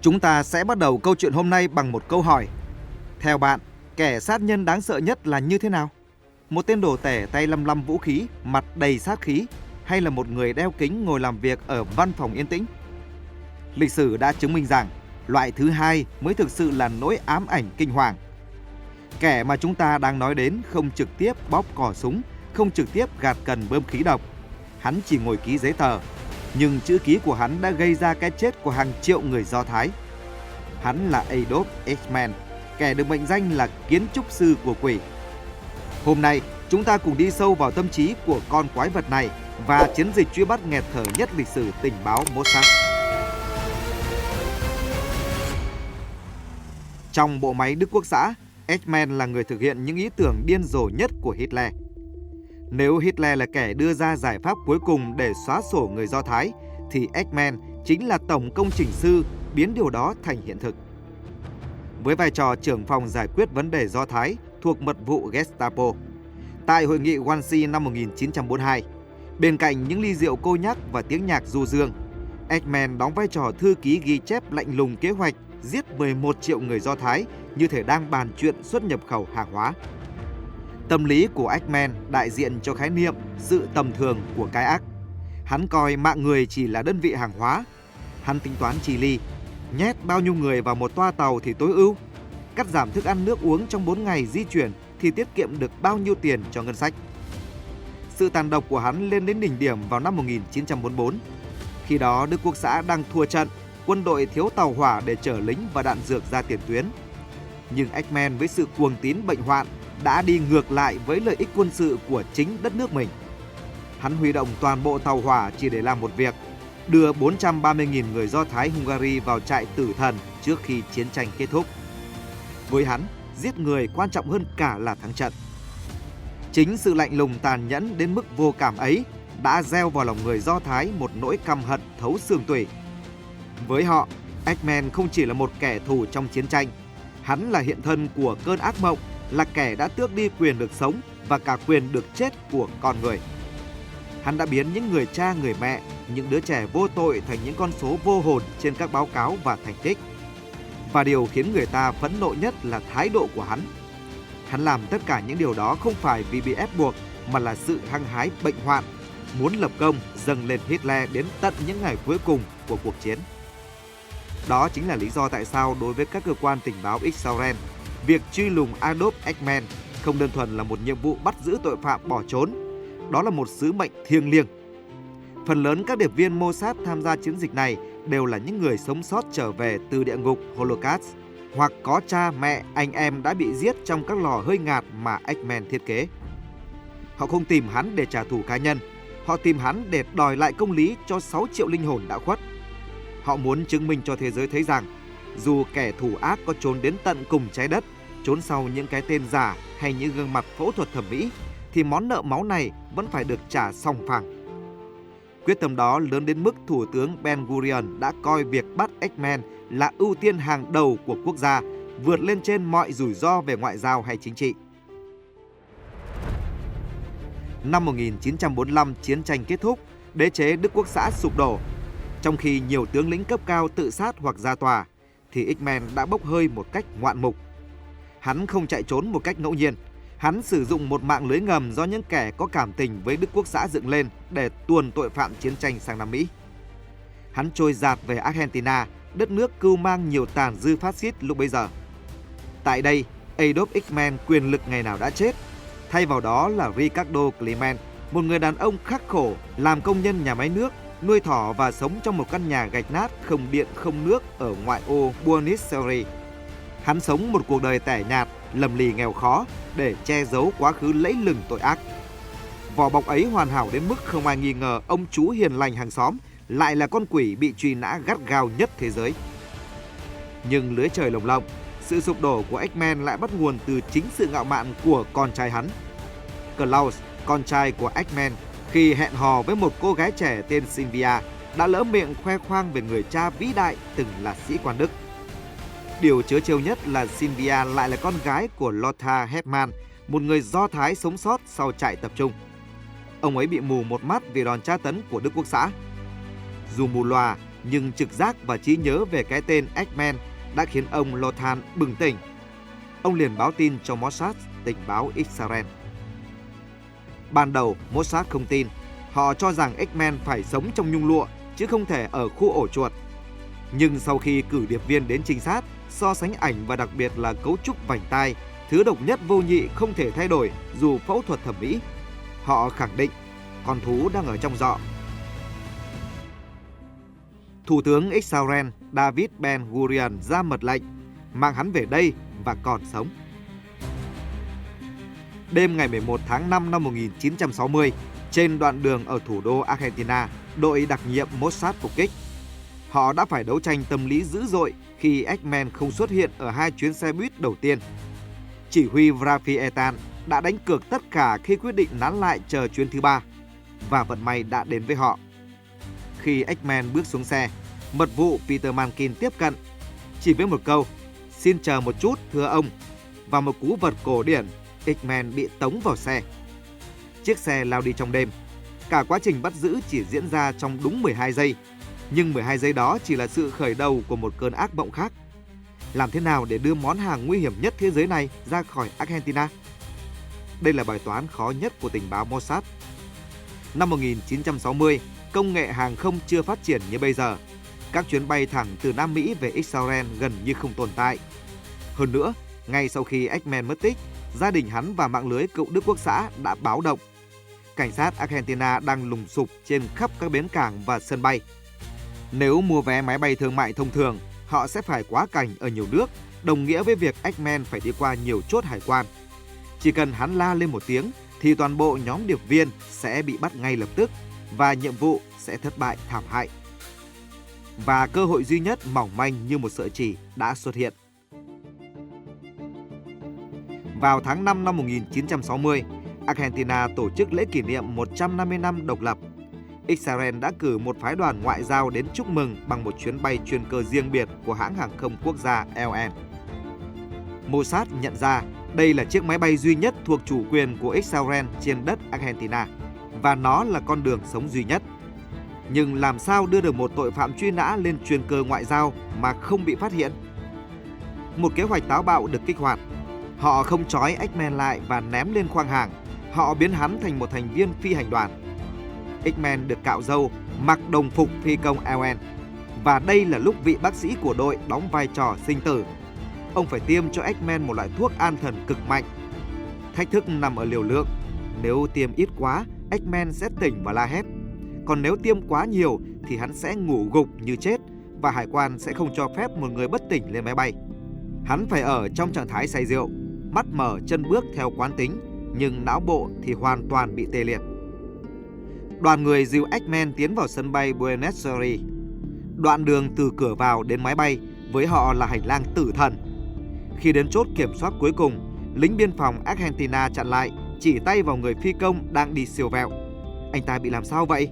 Chúng ta sẽ bắt đầu câu chuyện hôm nay bằng một câu hỏi. Theo bạn, kẻ sát nhân đáng sợ nhất là như thế nào? Một tên đồ tể tay lăm lăm vũ khí, mặt đầy sát khí, hay là một người đeo kính ngồi làm việc ở văn phòng yên tĩnh? Lịch sử đã chứng minh rằng loại thứ hai mới thực sự là nỗi ám ảnh kinh hoàng. Kẻ mà chúng ta đang nói đến không trực tiếp bóp cò súng, không trực tiếp gạt cần bơm khí độc. Hắn chỉ ngồi ký giấy tờ, nhưng chữ ký của hắn đã gây ra cái chết của hàng triệu người Do Thái. Hắn là Adolf Eichmann, kẻ được mệnh danh là kiến trúc sư của quỷ. Hôm nay, chúng ta cùng đi sâu vào tâm trí của con quái vật này và chiến dịch truy bắt nghẹt thở nhất lịch sử tình báo Mossad. Trong bộ máy Đức Quốc xã, Eichmann là người thực hiện những ý tưởng điên rồ nhất của Hitler. Nếu Hitler là kẻ đưa ra giải pháp cuối cùng để xóa sổ người Do Thái, thì Eichmann chính là tổng công trình sư biến điều đó thành hiện thực. Với vai trò trưởng phòng giải quyết vấn đề Do Thái thuộc mật vụ Gestapo, tại hội nghị Wannsee năm 1942, bên cạnh những ly rượu cô nhắc và tiếng nhạc du dương, Eichmann đóng vai trò thư ký ghi chép lạnh lùng kế hoạch giết 11 triệu người Do Thái như thể đang bàn chuyện xuất nhập khẩu hàng hóa. Tâm lý của Eichmann đại diện cho khái niệm sự tầm thường của cái ác. Hắn coi mạng người chỉ là đơn vị hàng hóa. Hắn tính toán chi ly, nhét bao nhiêu người vào một toa tàu thì tối ưu, cắt giảm thức ăn nước uống trong 4 ngày di chuyển thì tiết kiệm được bao nhiêu tiền cho ngân sách. Sự tàn độc của hắn lên đến đỉnh điểm vào năm 1944. Khi đó Đức Quốc xã đang thua trận, quân đội thiếu tàu hỏa để chở lính và đạn dược ra tiền tuyến. Nhưng Eichmann với sự cuồng tín bệnh hoạn đã đi ngược lại với lợi ích quân sự của chính đất nước mình. Hắn huy động toàn bộ tàu hỏa chỉ để làm một việc, đưa 430.000 người Do Thái Hungary vào trại tử thần trước khi chiến tranh kết thúc. Với hắn, giết người quan trọng hơn cả là thắng trận. Chính sự lạnh lùng tàn nhẫn đến mức vô cảm ấy đã gieo vào lòng người Do Thái một nỗi căm hận thấu xương tủy. Với họ, Eichmann không chỉ là một kẻ thù trong chiến tranh, hắn là hiện thân của cơn ác mộng, là kẻ đã tước đi quyền được sống và cả quyền được chết của con người. Hắn đã biến những người cha người mẹ, những đứa trẻ vô tội thành những con số vô hồn trên các báo cáo và thành tích. Và điều khiến người ta phẫn nộ nhất là thái độ của hắn. Hắn làm tất cả những điều đó không phải vì bị ép buộc, mà là sự hăng hái bệnh hoạn, muốn lập công dâng lên Hitler đến tận những ngày cuối cùng của cuộc chiến. Đó chính là lý do tại sao đối với các cơ quan tình báo Israel, việc truy lùng Adolf Eichmann không đơn thuần là một nhiệm vụ bắt giữ tội phạm bỏ trốn, đó là một sứ mệnh thiêng liêng. Phần lớn các điệp viên Mossad tham gia chiến dịch này đều là những người sống sót trở về từ địa ngục Holocaust, hoặc có cha, mẹ, anh em đã bị giết trong các lò hơi ngạt mà Eichmann thiết kế. Họ không tìm hắn để trả thù cá nhân, họ tìm hắn để đòi lại công lý cho 6 triệu linh hồn đã khuất. Họ muốn chứng minh cho thế giới thấy rằng, dù kẻ thù ác có trốn đến tận cùng trái đất, trốn sau những cái tên giả hay những gương mặt phẫu thuật thẩm mỹ, thì món nợ máu này vẫn phải được trả sòng phẳng. Quyết tâm đó lớn đến mức Thủ tướng Ben-Gurion đã coi việc bắt Eichmann là ưu tiên hàng đầu của quốc gia, vượt lên trên mọi rủi ro về ngoại giao hay chính trị. Năm 1945, chiến tranh kết thúc, đế chế Đức Quốc xã sụp đổ. Trong khi nhiều tướng lĩnh cấp cao tự sát hoặc ra tòa, thì Eichmann đã bốc hơi một cách ngoạn mục. Hắn không chạy trốn một cách ngẫu nhiên. Hắn sử dụng một mạng lưới ngầm do những kẻ có cảm tình với Đức Quốc xã dựng lên để tuồn tội phạm chiến tranh sang Nam Mỹ. Hắn trôi dạt về Argentina, đất nước cưu mang nhiều tàn dư phát xít lúc bấy giờ. Tại đây, Adolf Eichmann quyền lực ngày nào đã chết. Thay vào đó là Ricardo Clement, một người đàn ông khắc khổ, làm công nhân nhà máy nước, nuôi thỏ và sống trong một căn nhà gạch nát không điện không nước ở ngoại ô Buenos Aires. Hắn sống một cuộc đời tẻ nhạt, lầm lì nghèo khó để che giấu quá khứ lẫy lừng tội ác. Vỏ bọc ấy hoàn hảo đến mức không ai nghi ngờ ông chú hiền lành hàng xóm lại là con quỷ bị truy nã gắt gao nhất thế giới. Nhưng lưới trời lồng lộng, sự sụp đổ của Eichmann lại bắt nguồn từ chính sự ngạo mạn của con trai hắn. Klaus, con trai của Eichmann, khi hẹn hò với một cô gái trẻ tên Sylvia, đã lỡ miệng khoe khoang về người cha vĩ đại từng là sĩ quan Đức. Điều trớ trêu nhất là Sylvia lại là con gái của Lothar Hepman, một người Do Thái sống sót sau trại tập trung. Ông ấy bị mù một mắt vì đòn tra tấn của Đức Quốc xã. Dù mù lòa, nhưng trực giác và trí nhớ về cái tên Eggman đã khiến ông Lothar bừng tỉnh. Ông liền báo tin cho Mossad, tình báo Israel. Ban đầu, Mossad không tin. Họ cho rằng Eggman phải sống trong nhung lụa, chứ không thể ở khu ổ chuột. Nhưng sau khi cử điệp viên đến trinh sát, so sánh ảnh và đặc biệt là cấu trúc vành tai, thứ độc nhất vô nhị không thể thay đổi dù phẫu thuật thẩm mỹ, họ khẳng định con thú đang ở trong giọ. Thủ tướng Israel David Ben-Gurion ra mật lệnh mang hắn về đây và còn sống. Đêm ngày 11 tháng 5 năm 1960, trên đoạn đường ở thủ đô Argentina, đội đặc nhiệm Mossad phục kích. Họ đã phải đấu tranh tâm lý dữ dội khi Eggman không xuất hiện ở 2 chuyến xe buýt đầu tiên. Chỉ huy Rafi Eitan đã đánh cược tất cả khi quyết định nán lại chờ chuyến thứ 3, và vận may đã đến với họ. Khi Eggman bước xuống xe, mật vụ Peter Mankin tiếp cận, chỉ với một câu "Xin chờ một chút, thưa ông", và một cú vật cổ điển, Eggman bị tống vào xe. Chiếc xe lao đi trong đêm. Cả quá trình bắt giữ chỉ diễn ra trong đúng 12 giây, nhưng 12 giây đó chỉ là sự khởi đầu của một cơn ác mộng khác. Làm thế nào để đưa món hàng nguy hiểm nhất thế giới này ra khỏi Argentina? Đây là bài toán khó nhất của tình báo Mossad. Năm 1960, công nghệ hàng không chưa phát triển như bây giờ. Các chuyến bay thẳng từ Nam Mỹ về Israel gần như không tồn tại. Hơn nữa, ngay sau khi Eggman mất tích, gia đình hắn và mạng lưới cựu Đức Quốc xã đã báo động. Cảnh sát Argentina đang lùng sục trên khắp các bến cảng và sân bay. Nếu mua vé máy bay thương mại thông thường, họ sẽ phải quá cảnh ở nhiều nước, đồng nghĩa với việc Eggman phải đi qua nhiều chốt hải quan. Chỉ cần hắn la lên một tiếng thì toàn bộ nhóm điệp viên sẽ bị bắt ngay lập tức và nhiệm vụ sẽ thất bại thảm hại. Và cơ hội duy nhất mỏng manh như một sợi chỉ đã xuất hiện. Vào tháng 5 năm 1960, Argentina tổ chức lễ kỷ niệm 150 năm độc lập. Israel đã cử một phái đoàn ngoại giao đến chúc mừng bằng một chuyến bay chuyên cơ riêng biệt của hãng hàng không quốc gia LN. Mossad nhận ra đây là chiếc máy bay duy nhất thuộc chủ quyền của Israel trên đất Argentina, và nó là con đường sống duy nhất. Nhưng làm sao đưa được một tội phạm truy nã lên chuyên cơ ngoại giao mà không bị phát hiện? Một kế hoạch táo bạo được kích hoạt. Họ không trói Eggman lại và ném lên khoang hàng. Họ biến hắn thành một thành viên phi hành đoàn. Eggman được cạo râu, mặc đồng phục phi công LN. Và đây là lúc vị bác sĩ của đội đóng vai trò sinh tử. Ông phải tiêm cho Eggman một loại thuốc an thần cực mạnh. Thách thức nằm ở liều lượng. Nếu tiêm ít quá, Eggman sẽ tỉnh và la hét. Còn nếu tiêm quá nhiều thì hắn sẽ ngủ gục như chết, và hải quan sẽ không cho phép một người bất tỉnh lên máy bay. Hắn phải ở trong trạng thái say rượu, mắt mở chân bước theo quán tính, nhưng não bộ thì hoàn toàn bị tê liệt. Đoàn người dìu Eggman tiến vào sân bay Buenos Aires. Đoạn đường từ cửa vào đến máy bay với họ là hành lang tử thần. Khi đến chốt kiểm soát cuối cùng, lính biên phòng Argentina chặn lại, chỉ tay vào người phi công đang đi siêu vẹo. Anh ta bị làm sao vậy?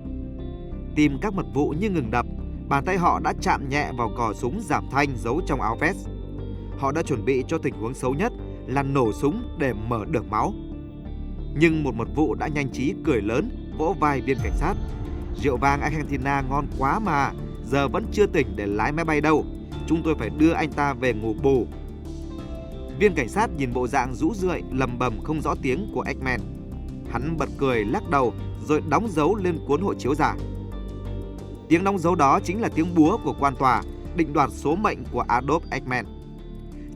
Tim các mật vụ như ngừng đập, bàn tay họ đã chạm nhẹ vào cò súng giảm thanh giấu trong áo vest. Họ đã chuẩn bị cho tình huống xấu nhất là nổ súng để mở đường máu. Nhưng một mật vụ đã nhanh trí cười lớn, vỗ vai viên cảnh sát. Rượu vang Argentina ngon quá mà, giờ vẫn chưa tỉnh để lái máy bay đâu. Chúng tôi phải đưa anh ta về ngủ bù. Viên cảnh sát nhìn bộ dạng rũ rượi, lầm bầm không rõ tiếng của Eggman. Hắn bật cười lắc đầu rồi đóng dấu lên cuốn hộ chiếu giả. Tiếng đóng dấu đó chính là tiếng búa của quan tòa định đoạt số mệnh của Adolf Eggman.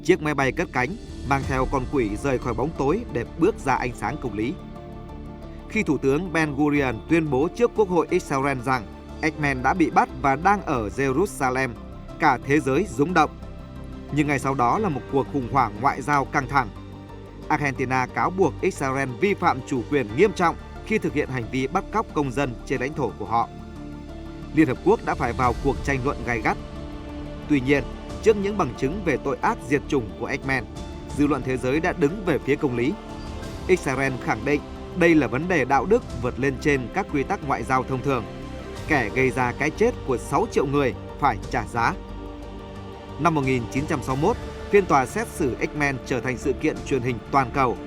Chiếc máy bay cất cánh, mang theo con quỷ rời khỏi bóng tối để bước ra ánh sáng công lý. Khi Thủ tướng Ben-Gurion tuyên bố trước Quốc hội Israel rằng Eggman đã bị bắt và đang ở Jerusalem, cả thế giới rúng động. Nhưng ngay sau đó là một cuộc khủng hoảng ngoại giao căng thẳng. Argentina cáo buộc Israel vi phạm chủ quyền nghiêm trọng khi thực hiện hành vi bắt cóc công dân trên lãnh thổ của họ. Liên Hợp Quốc đã phải vào cuộc tranh luận gay gắt. Tuy nhiên, trước những bằng chứng về tội ác diệt chủng của Eggman, dư luận thế giới đã đứng về phía công lý. Israel khẳng định đây là vấn đề đạo đức vượt lên trên các quy tắc ngoại giao thông thường. Kẻ gây ra cái chết của 6 triệu người phải trả giá. Năm 1961, phiên tòa xét xử Eggman trở thành sự kiện truyền hình toàn cầu.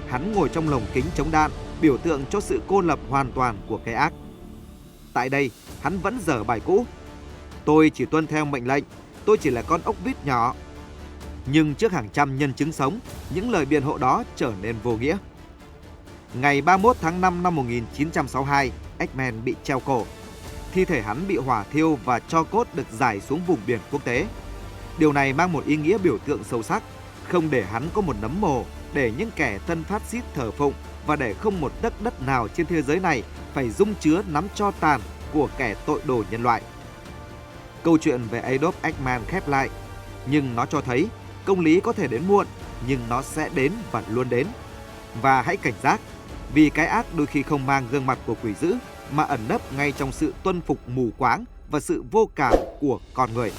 Hắn ngồi trong lồng kính chống đạn, biểu tượng cho sự cô lập hoàn toàn của cái ác. Tại đây, hắn vẫn dở bài cũ. Tôi chỉ tuân theo mệnh lệnh, tôi chỉ là con ốc vít nhỏ. Nhưng trước hàng trăm nhân chứng sống, những lời biện hộ đó trở nên vô nghĩa. Ngày 31 tháng 5 năm 1962, Eichmann bị treo cổ. Thi thể hắn bị hỏa thiêu và tro cốt được rải xuống vùng biển quốc tế. Điều này mang một ý nghĩa biểu tượng sâu sắc, không để hắn có một nấm mồ để những kẻ thân phát xít thờ phụng và để không một tấc đất nào trên thế giới này phải dung chứa nắm tro tàn của kẻ tội đồ nhân loại. Câu chuyện về Adolf Eichmann khép lại, nhưng nó cho thấy công lý có thể đến muộn, nhưng nó sẽ đến và luôn đến. Và hãy cảnh giác, vì cái ác đôi khi không mang gương mặt của quỷ dữ mà ẩn nấp ngay trong sự tuân phục mù quáng và sự vô cảm của con người.